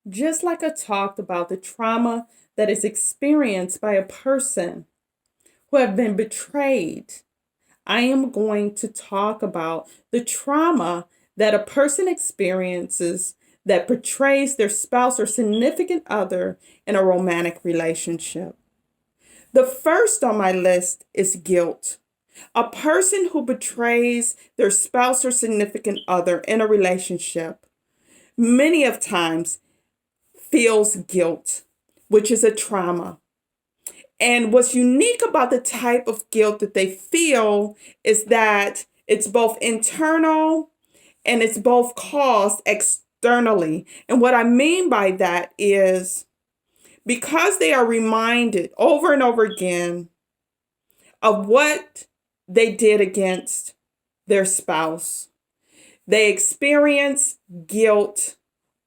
Just like I talked about the trauma that is experienced by a person who have been betrayed, I am going to talk about the trauma that a person experiences that betrays their spouse or significant other in a romantic relationship. The first on my list is guilt. A person who betrays their spouse or significant other in a relationship many of times feels guilt, which is a trauma. And what's unique about the type of guilt that they feel is that it's both internal and it's both caused externally. And what I mean by that is because they are reminded over and over again of what they did against their spouse, they experience guilt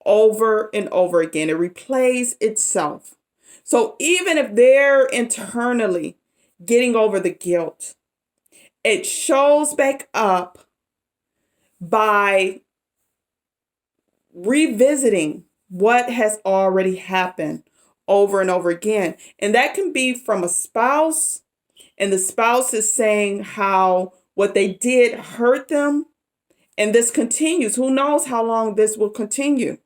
over and over again. It replays itself. So even if they're internally getting over the guilt, it shows back up by revisiting what has already happened over and over again. And that can be from a spouse, and the spouse is saying how what they did hurt them, and this continues. Who knows how long this will continue?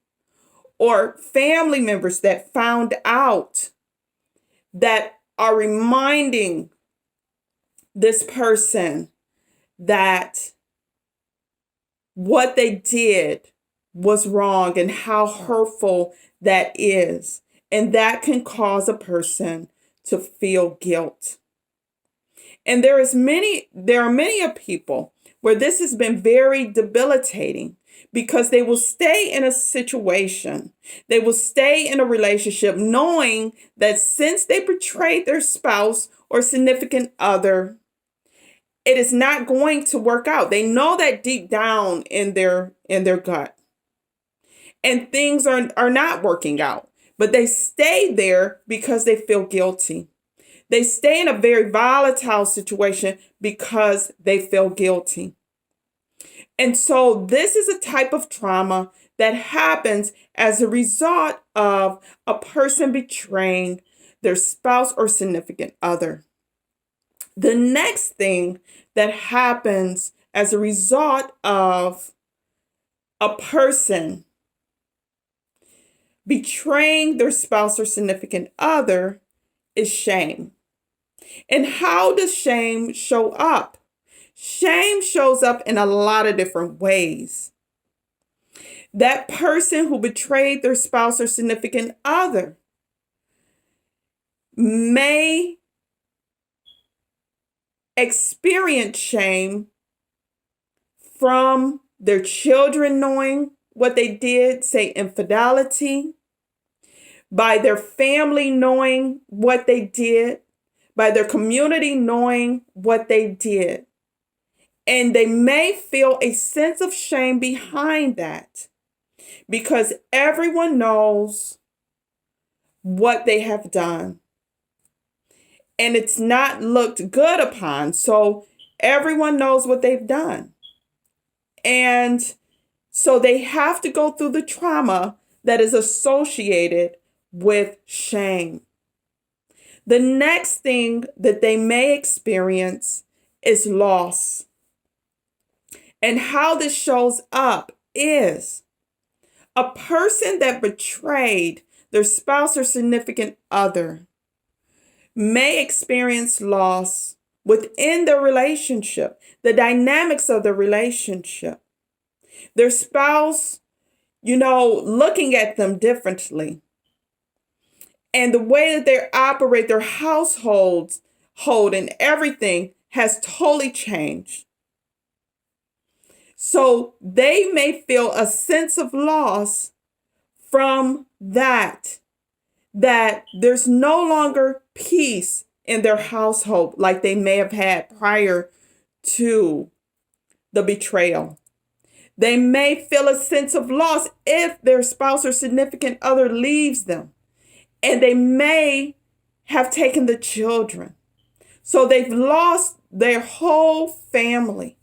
Or family members that found out that are reminding this person that what they did was wrong and how hurtful that is. And that can cause a person to feel guilt. And there are many of people where this has been very debilitating because they will stay in a situation, they will stay in a relationship knowing that since they betrayed their spouse or significant other, it is not going to work out. They know that deep down in their gut. And things are not working out. But they stay there because they feel guilty. They stay in a very volatile situation because they feel guilty. And so this is a type of trauma that happens as a result of a person betraying their spouse or significant other. The next thing that happens as a result of a person betraying their spouse or significant other is shame. And how does shame show up? Shame shows up in a lot of different ways. That person who betrayed their spouse or significant other may experience shame from their children knowing what they did, say infidelity, by their family knowing what they did, by their community knowing what they did. And they may feel a sense of shame behind that because everyone knows what they have done. And it's not looked good upon. So everyone knows what they've done. And so they have to go through the trauma that is associated with shame. The next thing that they may experience is loss. And how this shows up is a person that betrayed their spouse or significant other may experience loss within the relationship, the dynamics of the relationship. Their spouse, looking at them differently. And the way that they operate their households, and everything has totally changed. So they may feel a sense of loss from that there's no longer peace in their household like they may have had prior to the betrayal. They may feel a sense of loss if their spouse or significant other leaves them. And they may have taken the children. So they've lost their whole family.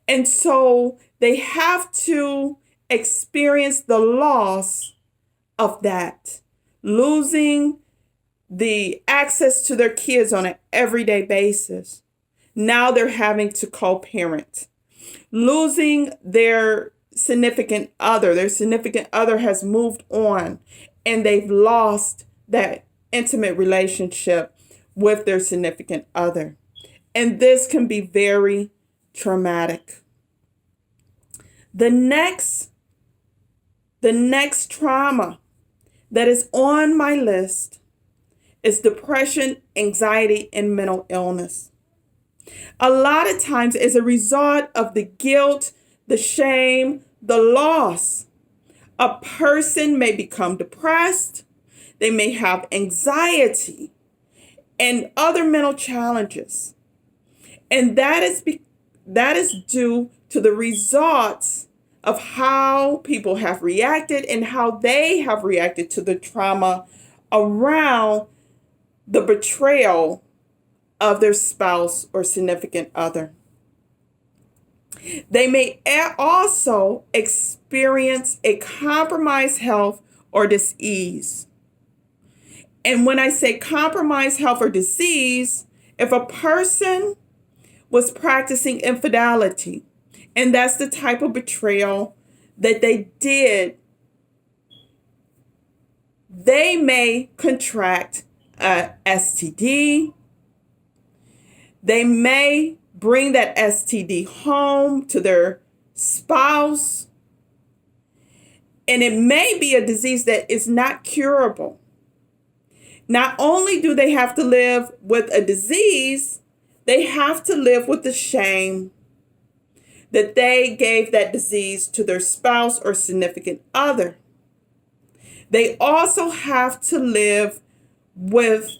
And so they have to experience the loss of that, losing the access to their kids on an everyday basis. Now they're having to co-parent, losing their significant other. Their significant other has moved on and they've lost that intimate relationship with their significant other. And this can be very traumatic. The next trauma that is on my list is depression, anxiety, and mental illness. A lot of times, as a result of the guilt, the shame, the loss, a person may become depressed, they may have anxiety and other mental challenges. And that is due to the results of how people have reacted and how they have reacted to the trauma around the betrayal of their spouse or significant other. They may also experience a compromised health or disease. And when I say compromised health or disease, if a person was practicing infidelity, and that's the type of betrayal that they did, they may contract a STD. They may bring that STD home to their spouse. And it may be a disease that is not curable. Not only do they have to live with a disease, they have to live with the shame that they gave that disease to their spouse or significant other. They also have to live with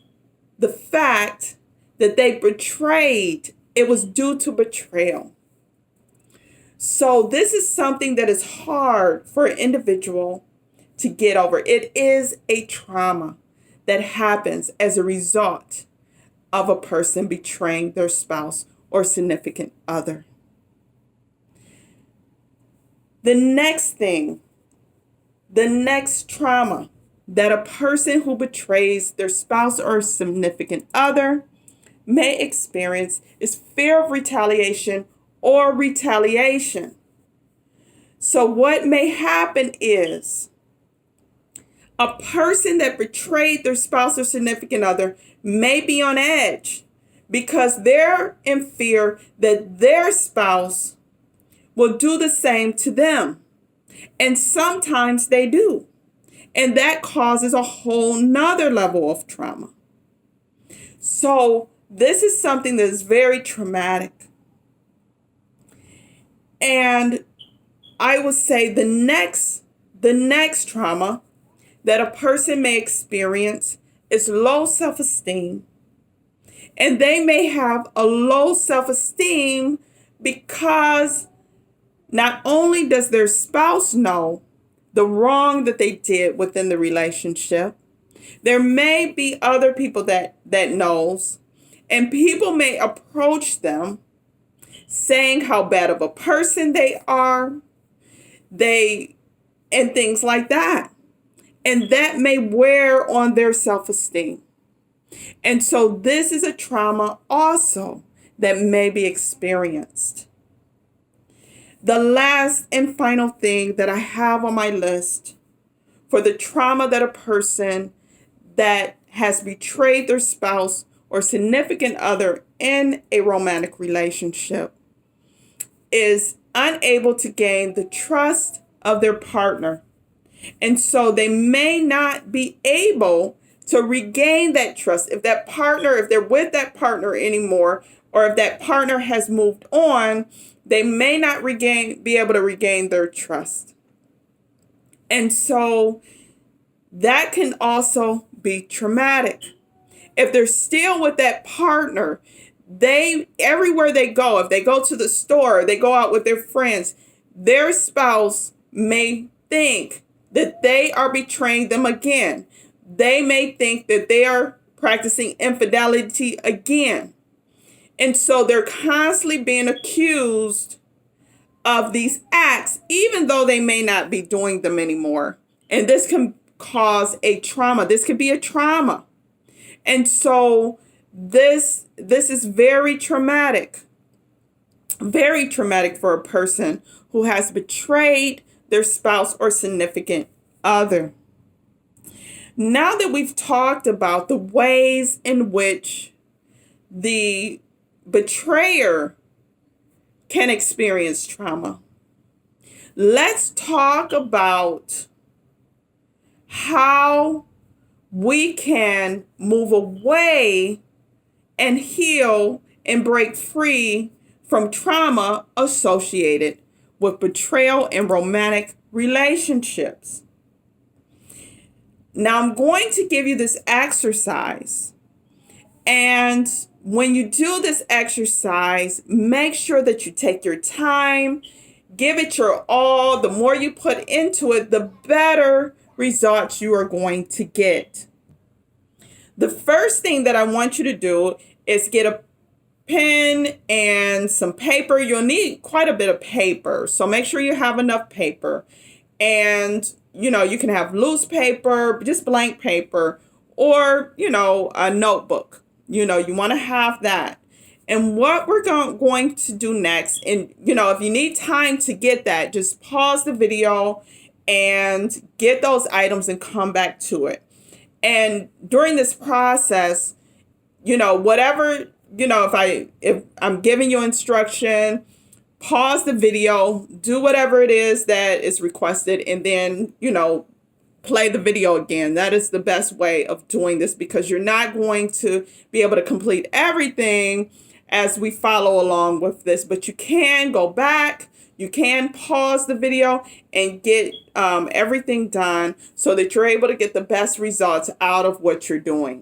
the fact that they betrayed. It was due to betrayal. So this is something that is hard for an individual to get over. It is a trauma that happens as a result of a person betraying their spouse or significant other. The next trauma that a person who betrays their spouse or significant other may experience is fear of retaliation or retaliation. So what may happen is a person that betrayed their spouse or significant other may be on edge because they're in fear that their spouse will do the same to them. And sometimes they do. And that causes a whole nother level of trauma. So this is something that is very traumatic. And I would say the next trauma that a person may experience is low self-esteem. And they may have a low self-esteem because not only does their spouse know the wrong that they did within the relationship, there may be other people that knows, and people may approach them saying how bad of a person they are, and things like that. And that may wear on their self-esteem. And so this is a trauma also that may be experienced. The last and final thing that I have on my list for the trauma that a person that has betrayed their spouse or significant other in a romantic relationship is unable to gain the trust of their partner. And so they may not be able to regain that trust. If they're with that partner anymore, or if that partner has moved on, they may not be able to regain their trust. And so that can also be traumatic. If they're still with that partner, everywhere they go, if they go to the store, they go out with their friends, their spouse may think that they are betraying them again. They may think that they are practicing infidelity again. And so they're constantly being accused of these acts, even though they may not be doing them anymore. And this can cause a trauma. This could be a trauma. And so this is very traumatic for a person who has betrayed their spouse or significant other. Now that we've talked about the ways in which the betrayer can experience trauma, let's talk about how we can move away and heal and break free from trauma associated with betrayal in romantic relationships. Now, I'm going to give you this exercise. And when you do this exercise, make sure that you take your time, give it your all. The more you put into it, the better results you are going to get. The first thing that I want you to do is get a pen and some paper. You'll need quite a bit of paper, so make sure you have enough paper. And, you can have loose paper, just blank paper, or, a notebook. You want to have that. And what we're going to do next, and, if you need time to get that, just pause the video and get those items and come back to it. And during this process, whatever, if I'm giving you instruction, pause the video, do whatever it is that is requested, and then, play the video again. That is the best way of doing this, because you're not going to be able to complete everything as we follow along with this, but you can go back, you can pause the video and get everything done so that you're able to get the best results out of what you're doing.